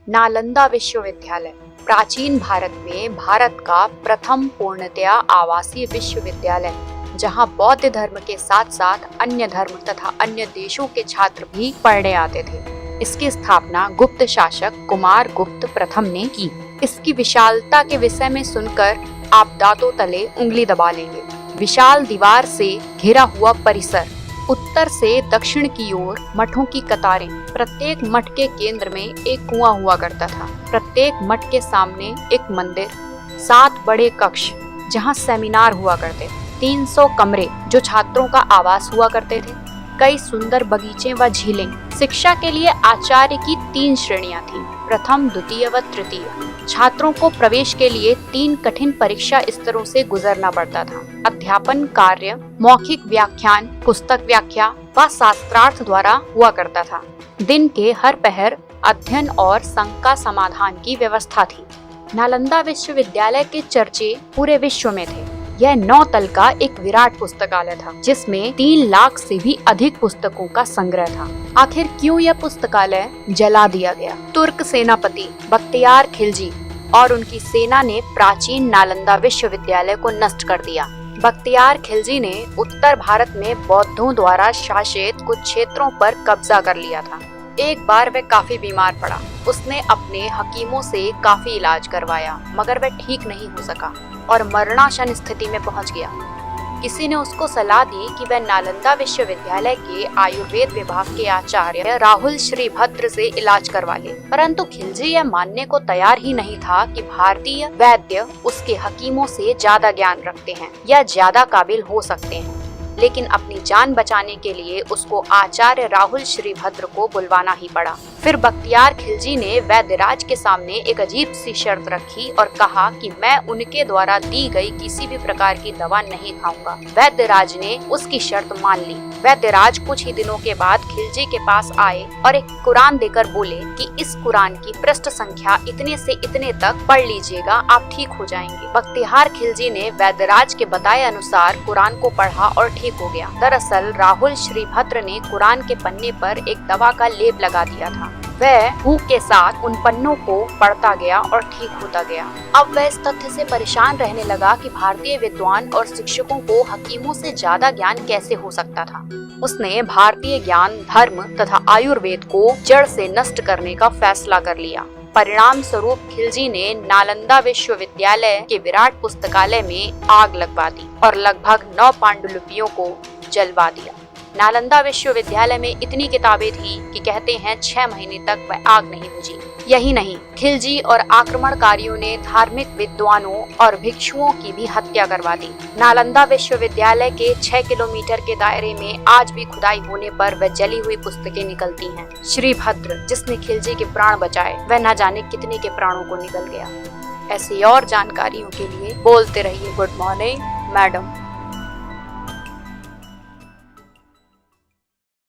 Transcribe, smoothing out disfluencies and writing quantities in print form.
नालंदा विश्वविद्यालय प्राचीन भारत में भारत का प्रथम पूर्णतया आवासीय विश्वविद्यालय, जहां बौद्ध धर्म के साथ साथ अन्य धर्म तथा अन्य देशों के छात्र भी पढ़ने आते थे। इसकी स्थापना गुप्त शासक कुमार गुप्त प्रथम ने की। इसकी विशालता के विषय में सुनकर आप दांतों तले उंगली दबा लेंगे। विशाल दीवार से घिरा हुआ परिसर, उत्तर से दक्षिण की ओर मठों की कतारें, प्रत्येक मठ के केंद्र में एक कुआं हुआ करता था। प्रत्येक मठ के सामने एक मंदिर, 7 बड़े कक्ष जहां सेमिनार हुआ करते थे, 300 कमरे जो छात्रों का आवास हुआ करते थे, कई सुंदर बगीचे व झीलें। शिक्षा के लिए आचार्य की 3 श्रेणियां थीं, प्रथम, द्वितीय व तृतीय। छात्रों को प्रवेश के लिए 3 कठिन परीक्षा स्तरों से गुजरना पड़ता था। अध्यापन कार्य मौखिक व्याख्यान, पुस्तक व्याख्या व शास्त्रार्थ द्वारा हुआ करता था। दिन के हर पहर अध्ययन और शंका समाधान की व्यवस्था थी। नालंदा विश्वविद्यालय के चर्चे पूरे विश्व में थे। यह 9 तल का एक विराट पुस्तकालय था, जिसमें 3 लाख से भी अधिक पुस्तकों का संग्रह था। आखिर क्यों यह पुस्तकालय जला दिया गया? तुर्क सेनापति बख्तियार खिलजी और उनकी सेना ने प्राचीन नालंदा विश्वविद्यालय को नष्ट कर दिया। बख्तियार खिलजी ने उत्तर भारत में बौद्धों द्वारा शासित कुछ क्षेत्रों पर कब्जा कर लिया था। एक बार वह काफी बीमार पड़ा। उसने अपने हकीमों से काफी इलाज करवाया, मगर वह ठीक नहीं हो सका और मरणासन स्थिति में पहुंच गया। किसी ने उसको सलाह दी कि वह नालंदा विश्वविद्यालय के आयुर्वेद विभाग के आचार्य राहुल श्रीभद्र से इलाज करवा ले, परंतु खिलजी यह मानने को तैयार ही नहीं था कि भारतीय वैद्य उसके हकीमों से ज्यादा ज्ञान रखते हैं या ज्यादा काबिल हो सकते हैं। लेकिन अपनी जान बचाने के लिए उसको आचार्य राहुल श्रीभद्र को बुलवाना ही पड़ा। फिर बख्तियार खिलजी ने वैद्यराज के सामने एक अजीब सी शर्त रखी और कहा कि मैं उनके द्वारा दी गई किसी भी प्रकार की दवा नहीं खाऊंगा। वैद्यराज ने उसकी शर्त मान ली। वैद्यराज कुछ ही दिनों के बाद खिलजी के पास आए और एक कुरान देकर बोले कि इस कुरान की पृष्ठ संख्या इतने से इतने तक पढ़ लीजिएगा, आप ठीक हो जाएंगे। बख्तियार खिलजी ने वैद्यराज के बताए अनुसार कुरान को पढ़ा और ठीक हो गया। दरअसल राहुल श्रीभद्र ने कुरान के पन्ने पर एक दवा का लेप लगा दिया था। वह भूख के साथ उन पन्नों को पढ़ता गया और ठीक होता गया। अब वह इस तथ्य से परेशान रहने लगा कि भारतीय विद्वान और शिक्षकों को हकीमों से ज्यादा ज्ञान कैसे हो सकता था। उसने भारतीय ज्ञान, धर्म तथा आयुर्वेद को जड़ से नष्ट करने का फैसला कर लिया। परिणाम स्वरूप खिलजी ने नालंदा विश्वविद्यालय के विराट पुस्तकालय में आग लगवा दी और लगभग 9 पांडुलिपियों को जलवा दिया। नालंदा विश्वविद्यालय में इतनी किताबें थी कि कहते हैं 6 महीने तक वह आग नहीं बुझी। यही नहीं, खिलजी और आक्रमणकारियों ने धार्मिक विद्वानों और भिक्षुओं की भी हत्या करवा दी। नालंदा विश्वविद्यालय के 6 किलोमीटर के दायरे में आज भी खुदाई होने पर वह जली हुई पुस्तकें निकलती हैं। श्रीभद्र, जिसने खिलजी के प्राण बचाए, वह न जाने कितने के प्राणों को निकल गया। ऐसी और जानकारियों के लिए बोलते रहिए गुड मॉर्निंग मैडम।